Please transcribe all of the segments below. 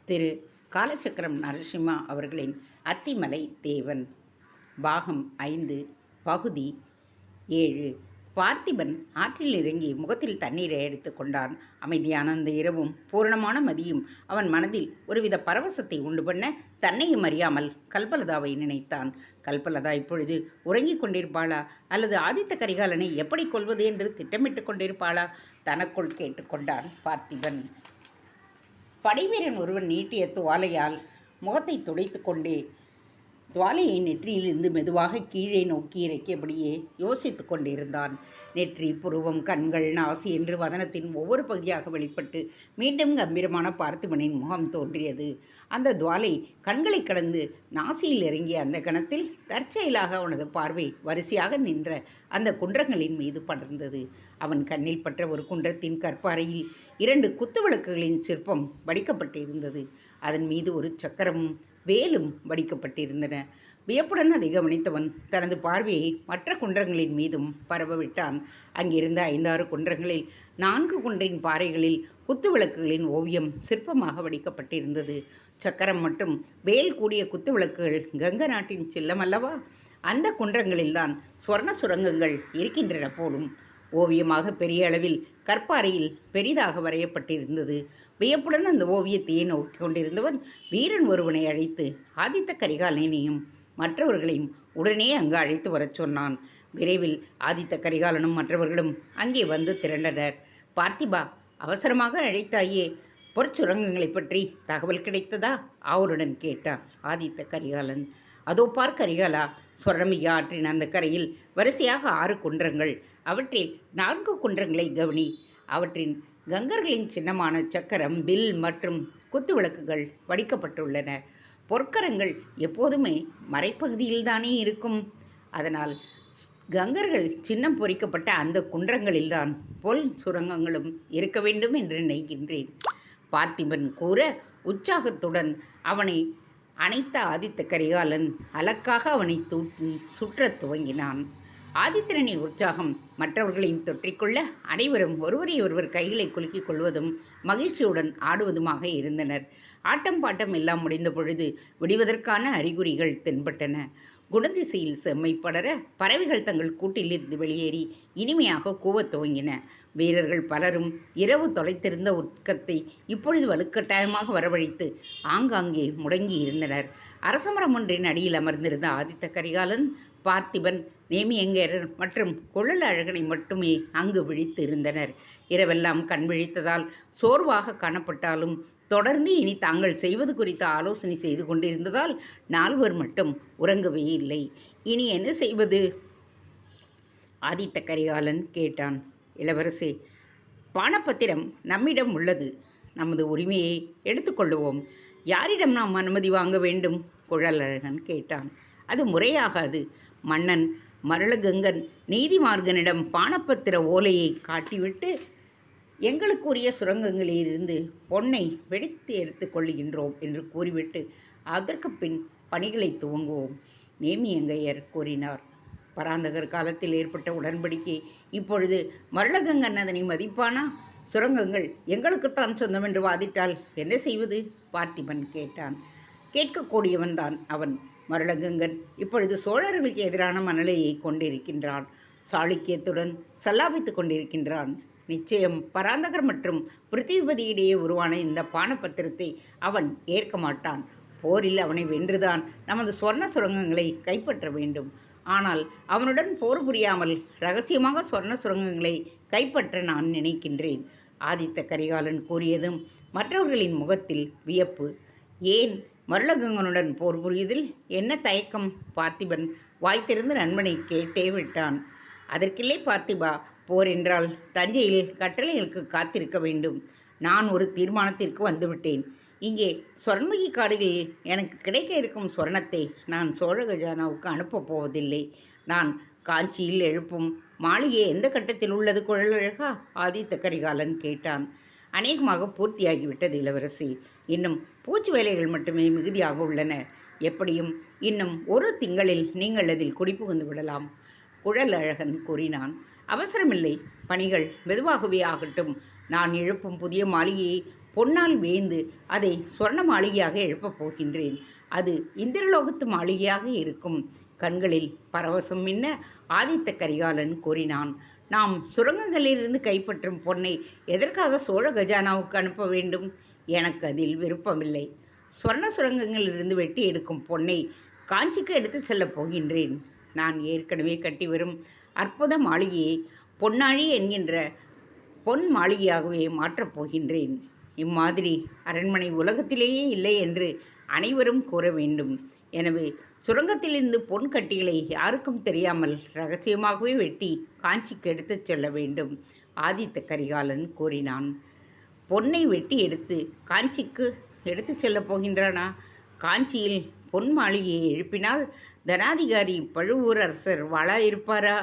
திரு காலச்சக்கரம் நரசிம்மா அவர்களின் அத்திமலை தேவன் பாகம் 5 பகுதி 7. பார்த்திபன் ஆற்றில் இறங்கி முகத்தில் தண்ணீரை எடுத்து கொண்டான். அமைதியான அந்த இரவும் பூரணமான மதியும் அவன் மனதில் ஒருவித பரவசத்தை உண்டு பண்ண தன்னையும் அறியாமல் கல்பலதாவை நினைத்தான். கல்பலதா இப்பொழுது உறங்கிக் கொண்டிருப்பாளா அல்லது ஆதித்த கரிகாலனை எப்படி கொல்வது என்று திட்டமிட்டு கொண்டிருப்பாளா? தனக்குள் கேட்டுக்கொண்டான் பார்த்திபன். படைவீரன் ஒருவன் நீட்டிய துவாலையால் முகத்தை துடைத்து கொண்டே துவாலையை நெற்றியிலிருந்து மெதுவாக கீழே நோக்கி இறக்கியபடியே யோசித்து கொண்டிருந்தான். நெற்றி, புருவம், கண்கள், நாசி என்று வதனத்தின் ஒவ்வொரு பகுதியாக வெளிப்பட்டு மீண்டும் கம்பீரமான பார்த்திபனின் முகம் தோன்றியது. அந்த துவாலை கண்களை கடந்து நாசியில் இறங்கிய அந்த கணத்தில் தற்செயலாக அவனது பார்வை வரிசையாக நின்ற அந்த குன்றங்களின் மீது படர்ந்தது. அவன் கண்ணில் பற்ற ஒரு குன்றத்தின் கற்பாறையில் 2 குத்துவிளக்குகளின் சிற்பம் வடிக்கப்பட்டிருந்தது. அதன் மீது ஒரு சக்கரமும் வேலும் வடிக்கப்பட்டிருந்தன. வியப்புடன் அதை கவனித்தவன் தனது பார்வையை மற்ற குன்றங்களின் மீதும் பரவவிட்டான். அங்கிருந்த 5-6 குன்றங்களில் 4 குன்றின் பாறைகளில் குத்துவிளக்குகளின் ஓவியம் சிற்பமாக வடிக்கப்பட்டிருந்தது. சக்கரம் மற்றும் வேல் கூடிய குத்துவிளக்குகள் கங்க நாட்டின் சில்லம் அல்லவா? அந்த குன்றங்களில்தான் சுவர்ண சுரங்கங்கள் இருக்கின்றன போலும். ஓவியமாக பெரிய அளவில் கற்பாறையில் பெரிதாக வரையப்பட்டிருந்தது. வியப்புடன் அந்த ஓவியத்தையே நோக்கி கொண்டிருந்தவன் வீரன் ஒருவனை அழைத்து ஆதித்த கரிகாலனையும் மற்றவர்களையும் உடனே அங்கு அழைத்து வரச் சொன்னான். விரைவில் ஆதித்த கரிகாலனும் மற்றவர்களும் அங்கே வந்து திரண்டனர். பார்த்திபா, அவசரமாக அழைத்தாயே, பொற்சுரங்கங்களை பற்றி தகவல் கிடைத்ததா? அவருடன் கேட்டான் ஆதித்த கரிகாலன். அதோ பார் கரிகாலா, சொர்ணமிக ஆற்றின் அந்த கரையில் வரிசையாக 6 குன்றங்கள். அவற்றில் 4 குன்றங்களை கவனி. அவற்றின் கங்கர்களின் சின்னமான சக்கரம், வில் மற்றும் குத்துவிளக்குகள் வடிக்கப்பட்டுள்ளன. பொற்கரங்கள் எப்போதுமே மறைப்பகுதியில்தானே இருக்கும். அதனால் கங்கர்கள் சின்னம் பொறிக்கப்பட்ட அந்த குன்றங்களில்தான் பொல் சுரங்கங்களும் இருக்க வேண்டும் என்று நினைக்கின்றேன். பார்த்திபன் கூற உற்சாகத்துடன் அவனை அணைத்த ஆதித்த கரிகாலன் அலக்காக அவனை தூக்கி சுற்றத் துவங்கினான். ஆதித்தனின் உற்சாகம் மற்றவர்களையும் தொற்றிக்கொள்ள அனைவரும் ஒருவரை ஒருவர் கைகளை குலுக்கிக் கொள்வதும் மகிழ்ச்சியுடன் ஆடுவதுமாக இருந்தனர். ஆட்டம் பாட்டம் எல்லாம் முடிந்த பொழுது விடுவதற்கான அறிகுறிகள் தென்பட்டன. குணதிசையில் செம்மை படர பறவைகள் தங்கள் கூட்டிலிருந்து வெளியேறி இனிமையாக கூவத் துவங்கின. வீரர்கள் பலரும் இரவு தொலைத்திருந்த உட்கத்தை இப்பொழுது வலுக்கட்டாயமாக வரவழைத்து ஆங்காங்கே முடங்கி இருந்தனர். அரசமரம் ஒன்றின் அடியில் அமர்ந்திருந்த ஆதித்த கரிகாலன், பார்த்திபன், நேமியங்கர் மற்றும் குழல் அழகனை மட்டுமே அங்கு விழித்து இருந்தனர். இரவெல்லாம் கண் விழித்ததால் சோர்வாக காணப்பட்டாலும் தொடர்ந்து இனி தாங்கள் செய்வது குறித்து ஆலோசனை செய்து கொண்டிருந்ததால் 4 மட்டும் உறங்கவே இல்லை. இனி என்ன செய்வது? ஆதித்த கரிகாலன் கேட்டான். இளவரசே, பானப்பத்திரம் நம்மிடம் உள்ளது. நமது உரிமையை எடுத்துக்கொள்ளுவோம். யாரிடம் நாம் அனுமதி வாங்க வேண்டும்? குழலழகன் கேட்டான். அது முறையாகாது. மன்னன் மருளகங்கன் நீதிமார்கனிடம் பானப்பத்திர ஓலையை காட்டிவிட்டு எங்களுக்குரிய சுரங்கங்களிலிருந்து பொன்னை வெடித்து எடுத்து கொள்ளுகின்றோம் என்று கூறிவிட்டு அதற்கு பின் பணிகளை துவங்குவோம், நேமியங்கையர் கூறினார். பராந்தகர் காலத்தில் ஏற்பட்ட உடன்படிக்கை இப்பொழுது மருளகங்கன் அதனை மதிப்பானா? சுரங்கங்கள் எங்களுக்குத்தான் சொந்தம் என்று வாதிட்டால் என்ன செய்வது? பார்த்திபன் கேட்டான். கேட்கக்கூடியவன்தான் அவன். மருளகங்கன் இப்பொழுது சோழர்களுக்கு எதிரான மனநிலையை கொண்டிருக்கின்றான். சாளுக்கியத்துடன் சல்லாபித்து கொண்டிருக்கின்றான். நிச்சயம் பராந்தகர் மற்றும் பிருத்திவிபதியிடையே உருவான இந்த பானப்பத்திரத்தை அவன் ஏற்க மாட்டான். போரில் அவனை வென்றுதான் நமது சொர்ண சுரங்கங்களை கைப்பற்ற வேண்டும். ஆனால் அவனுடன் போர் புரியாமல் இரகசியமாக சொர்ண சுரங்கங்களை கைப்பற்ற நான் நினைக்கின்றேன். ஆதித்த கரிகாலன் கூறியதும் மற்றவர்களின் முகத்தில் வியப்பு. ஏன் மருளகங்கனுடன் போர் புரிவதில் என்ன தயக்கம்? பார்த்திபன் வாய்த்திருந்து நண்பனை கேட்டே விட்டான். அதற்கில்லை பார்த்திபா, போர் என்றால் தஞ்சையில் கட்டளைகளுக்கு காத்திருக்க வேண்டும். நான் ஒரு தீர்மானத்திற்கு வந்துவிட்டேன். இங்கே சொர்ணமிகு காடுகளில் எனக்கு கிடைக்க இருக்கும் சொர்ணத்தை நான் சோழ கஜானாவுக்கு அனுப்பப் போவதில்லை. நான் காஞ்சியில் எழுப்பும் மாளிகை எந்த கட்டத்தில் உள்ளது குழலழகா? ஆதித்த கரிகாலன் கேட்டான். அநேகமாக பூர்த்தியாகிவிட்டது இளவரசி. இன்னும் பூச்சி வேலைகள் மட்டுமே மிகுதியாக உள்ளன. எப்படியும் இன்னும் 1 திங்களில் நீங்கள் அதில் குடிபுகுந்து விடலாம், குழலழகன் கூறினான். அவசரமில்லை, பணிகள் மெதுவாகவே ஆகட்டும். நான் எழுப்பும் புதிய மாளிகையை பொன்னால் வேய்ந்து அதை சொர்ண மாளிகையாக எழுப்பப் போகின்றேன். அது இந்திரலோகத்து மாளிகையாக இருக்கும். கண்களில் பரவசம் மின்ன ஆதித்த கரிகாலன் கூறினான். நாம் சுரங்கங்களிலிருந்து கைப்பற்றும் பொன்னை எதற்காக சோழ கஜானாவுக்கு அனுப்ப வேண்டும்? எனக்கு அதில் விருப்பமில்லை. சொர்ண சுரங்கங்களிலிருந்து வெட்டி எடுக்கும் பொன்னை காஞ்சிக்கு எடுத்து செல்லப் போகின்றேன். நான் ஏற்கனவே கட்டி வரும் அற்புத மாளிகையை பொன்னாழி என்கின்ற பொன் மாளிகையாகவே மாற்றப் போகின்றேன். இம்மாதிரி அரண்மனை உலகத்திலேயே இல்லை என்று அனைவரும் கூற வேண்டும். எனவே சுரங்கத்திலிருந்து பொன் கட்டிகளை யாருக்கும் தெரியாமல் இரகசியமாகவே வெட்டி காஞ்சிக்கு எடுத்துச் செல்ல வேண்டும். ஆதித்த கரிகாலன் கூறினான். பொன்னை வெட்டி எடுத்து காஞ்சிக்கு எடுத்து செல்லப் போகின்றானா? காஞ்சியில் பொன் மாளிகையை எழுப்பினால் தனாதிகாரி பழுவூரரசர் வாழா இருப்பாரா?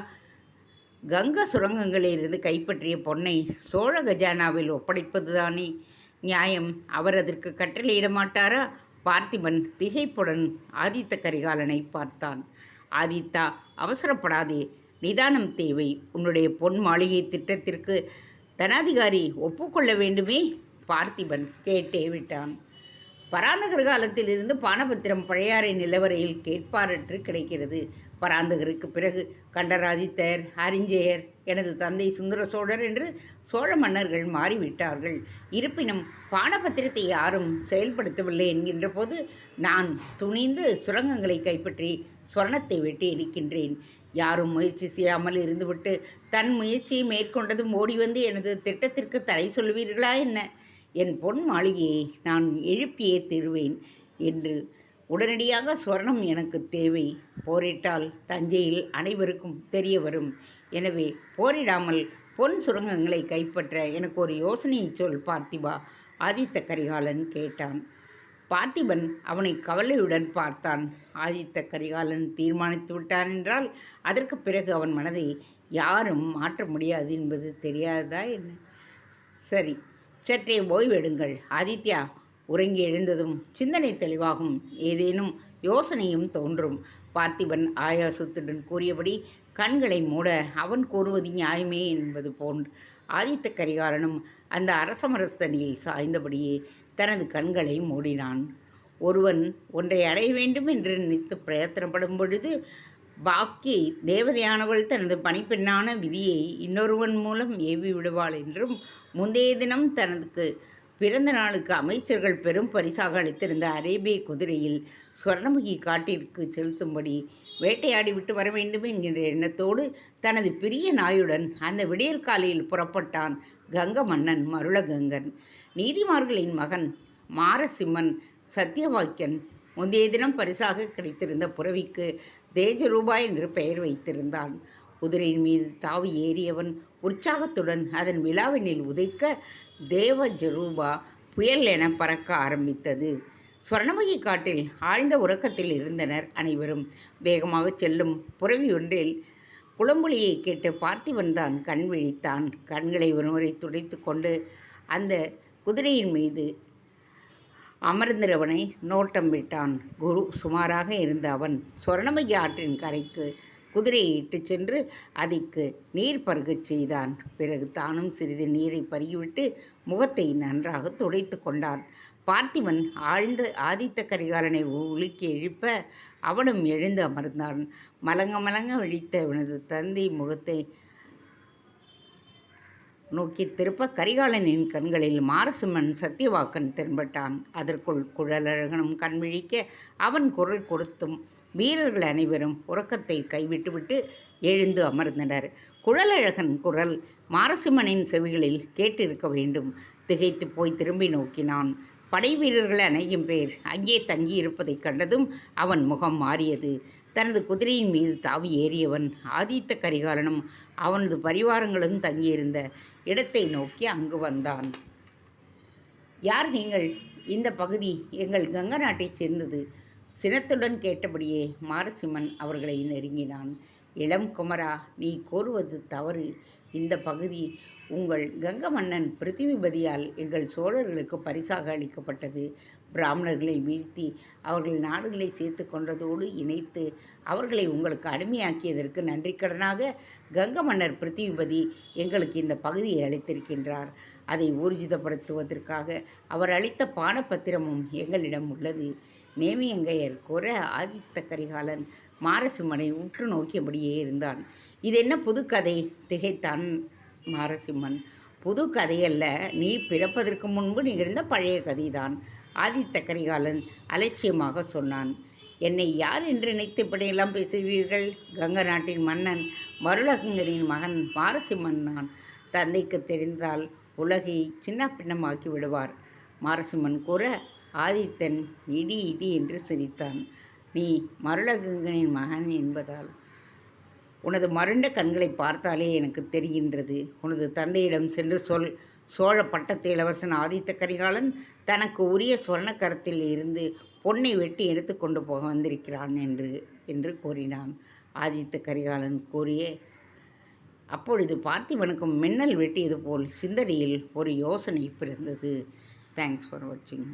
கங்க சுரங்கங்களிலிருந்து கைப்பற்றிய பொன்னை சோழ கஜானாவில் ஒப்படைப்பதுதானே நியாயம். அவர் அதற்கு கட்டளையிட மாட்டாரா? பார்த்திபன் திகைப்புடன் ஆதித்த கரிகாலனை பார்த்தான். ஆதித்தா, அவசரப்படாதே, நிதானம் தேவை. உன்னுடைய பொன் மாளிகை திட்டத்திற்கு தனாதிகாரி ஒப்புக்கொள்ள வேண்டுமே. பார்த்திபன் கேட்டே விட்டான். பராந்தகர் காலத்திலிருந்து பானபத்திரம் பழையாறை நிலவரையில் கேட்பாரற்று கிடைக்கிறது. பராந்தகருக்கு பிறகு கண்டராதித்தர், அரிஞ்சயர், எனது தந்தை சுந்தர சோழர் என்று சோழ மன்னர்கள் மாறிவிட்டார்கள். இருப்பினும் பானபத்திரத்தை யாரும் செயல்படுத்தவில்லை என்கின்ற போது நான் துணிந்து சுரங்கங்களை கைப்பற்றி சொர்ணத்தை வெட்டி எடுக்கின்றேன். யாரும் முயற்சி செய்யாமல் இருந்துவிட்டு தன் முயற்சியை மேற்கொண்டதும் ஓடி வந்து எனது திட்டத்திற்கு தடை சொல்வீர்களா என்ன? என் பொன் மாளிகையை நான் எழுப்பியே தீருவேன் என்று உடனடியாக சொர்ணம் எனக்கு தேவை. போரிட்டால் தஞ்சையில் அனைவருக்கும் தெரிய வரும். எனவே போரிடாமல் பொன் சுரங்கங்களை கைப்பற்ற எனக்கு ஒரு யோசனையை சொல் பார்த்திபா. ஆதித்த கரிகாலன் கேட்டான். பார்த்திபன் அவனை கவலையுடன் பார்த்தான். ஆதித்த கரிகாலன் தீர்மானித்து விட்டான் என்றால் அதற்கு பிறகு அவன் மனதை யாரும் மாற்ற முடியாது என்பது தெரியாதா என்ன? சரி, சற்றே ஓய்வெடுங்கள். ஆதித்யா, உறங்கி எழுந்ததும் சிந்தனை தெளிவாகும், ஏதேனும் யோசனையும் தோன்றும். பார்த்திபன் ஆயாசத்துடன் கூறியபடி கண்களை மூட அவன் கூறுவது நியாயமே என்பது போன்று ஆதித்த கரிகாலனும் அந்த அரசமரஸ்தனியில் சாய்ந்தபடியே தனது கண்களை மூடினான். ஒருவன் ஒன்றை அடைய வேண்டும் என்று நினைத்து பிரயத்தனப்படும் பொழுது பாக்கி தேவதையானவள் தனது பணிப்பெண்ணான விதியை இன்னொருவன் மூலம் ஏவி விடுவாள் என்றும், முந்தைய தினம் தனது பிறந்த நாளுக்கு அமைச்சர்கள் பெரும் பரிசாக அளித்திருந்த அரேபிய குதிரையில் சுவர்ணமுகி காட்டிற்கு செலுத்தும்படி வேட்டையாடி விட்டு வர வேண்டும் என்கின்ற எண்ணத்தோடு தனது பிரிய நாயுடன் அந்த விடியல் காலையில் புறப்பட்டான் கங்க மன்னன் மருளகங்கன். நீதிமார்களின் மகன் மாரசிம்மன் சத்தியவாக்கியன் முந்தைய தினம் பரிசாக கிடைத்திருந்த புறவிக்கு தேஜரூபா என்று பெயர் வைத்திருந்தான். குதிரையின் மீது தாவி ஏறியவன் உற்சாகத்துடன் அதன் விழாவினில் உதைக்க தேவஜரூபா புயல் என பறக்க ஆரம்பித்தது. ஸ்வர்ணமுகி காட்டில் ஆழ்ந்த உறக்கத்தில் இருந்தனர் அனைவரும். வேகமாக செல்லும் புறவி ஒன்றில் குளம்புலியை கேட்டு பார்த்திபன் தான் கண் விழித்தான். கண்களை ஒருமுறை துடைத்து கொண்டு அந்த குதிரையின் மீது அமர்ந்திரவனை நோட்டம் விட்டான். குரு சுமாராக இருந்த அவன் சொர்ணமுகி ஆற்றின் கரைக்கு குதிரையை இட்டு சென்று அதற்கு நீர் பருகச் செய்தான். பிறகு தானும் சிறிது நீரை பருகிவிட்டு முகத்தை நன்றாக துடைத்து கொண்டான். பார்த்திபன் ஆழ்ந்த ஆதித்த கரிகாலனை உலுக்கி எழுப்ப அவனும் எழுந்து அமர்ந்தான். மலங்க மலங்க விழித்த அவனது தந்தை முகத்தை நோக்கி திருப்ப கரிகாலனின் கண்களில் மாரசிம்மன் சத்தியவாக்கன் தென்பட்டான். அதற்குள் குழலழகனும் கண் விழிக்க அவன் குரல் கொடுத்தும் வீரர்கள் அனைவரும் உறக்கத்தை கைவிட்டுவிட்டு எழுந்து அமர்ந்தனர். குழலழகன் குரல் மாரசிம்மனின் செவிகளில் கேட்டிருக்க வேண்டும். திகைத்து போய் திரும்பி நோக்கினான். படை வீரர்கள் அநேகம் பேர் அங்கே தங்கியிருப்பதைக் கண்டதும் அவன் முகம் மாறியது. தனது குதிரையின் மீது தாவி ஏறியவன் ஆதித்த கரிகாலனும் அவனது பரிவாரங்களும் தங்கியிருந்த இடத்தை நோக்கி அங்கு வந்தான். யார் நீங்கள்? இந்த பகுதி எங்கள் கங்க நாட்டைச் சேர்ந்தது. சினத்துடன் கேட்டபடியே மாரசிம்மன் அவர்களை நெருங்கினான். இளம் குமரா, நீ கூறுவது தவறு. இந்த பகுதி உங்கள் கங்க மன்னன் பிருத்திவிபதியால் எங்கள் சோழர்களுக்கு பரிசாக அளிக்கப்பட்டது. பிராமணர்களை வீழ்த்தி அவர்கள் நாடுகளை சேர்த்து கொண்டதோடு இணைத்து அவர்களை உங்களுக்கு அடிமையாக்கியதற்கு நன்றிக்கடனாக கங்க மன்னர் பிருத்திவிபதி எங்களுக்கு இந்த பகுதியை அளித்திருக்கின்றார். அதை ஊர்ஜிதப்படுத்துவதற்காக அவர் அளித்த பானபத்திரமும் எங்களிடம் உள்ளது. நேமியங்கையர் கூற ஆதித்த கரிகாலன் மாரசிம்மனை உற்று நோக்கியபடியே இருந்தான். இது என்ன புதுக்கதை? திகைத்தான் மாரசிம்மன். புது கதையல்ல, நீ பிறப்பதற்கு முன்பு நிகழ்ந்த பழைய கதைதான். ஆதித்த கரிகாலன் அலட்சியமாக சொன்னான். என்னை யார் என்று நினைத்து இப்படியெல்லாம் பேசுகிறீர்கள்? கங்க நாட்டின் மன்னன் மருளகங்கனின் மகன் மாரசிம்மன் நான். தந்தைக்கு தெரிந்தால் உலகை சின்ன பின்னமாக்கி விடுவார். மாரசிம்மன் கூற ஆதித்தன் இடி இடி என்று சிரித்தான். நீ மருளகங்கனின் மகன் என்பதால் உனது மருண்ட கண்களை பார்த்தாலே எனக்கு தெரிகின்றது. உனது தந்தையிடம் சென்று சொல், சோழ பட்டத்து இளவரசன் ஆதித்த கரிகாலன் தனக்கு உரிய சொர்ணக்கரத்தில் இருந்து பொன்னை வெட்டி எடுத்து கொண்டு போக வந்திருக்கிறான் என்று கூறினான். ஆதித்த கரிகாலன் கூறிய அப்பொழுது பார்த்திபனுக்கும் மின்னல் வெட்டியது போல் சிந்தனையில் ஒரு யோசனை பிறந்தது. தேங்க்ஸ் ஃபார் வாட்சிங்.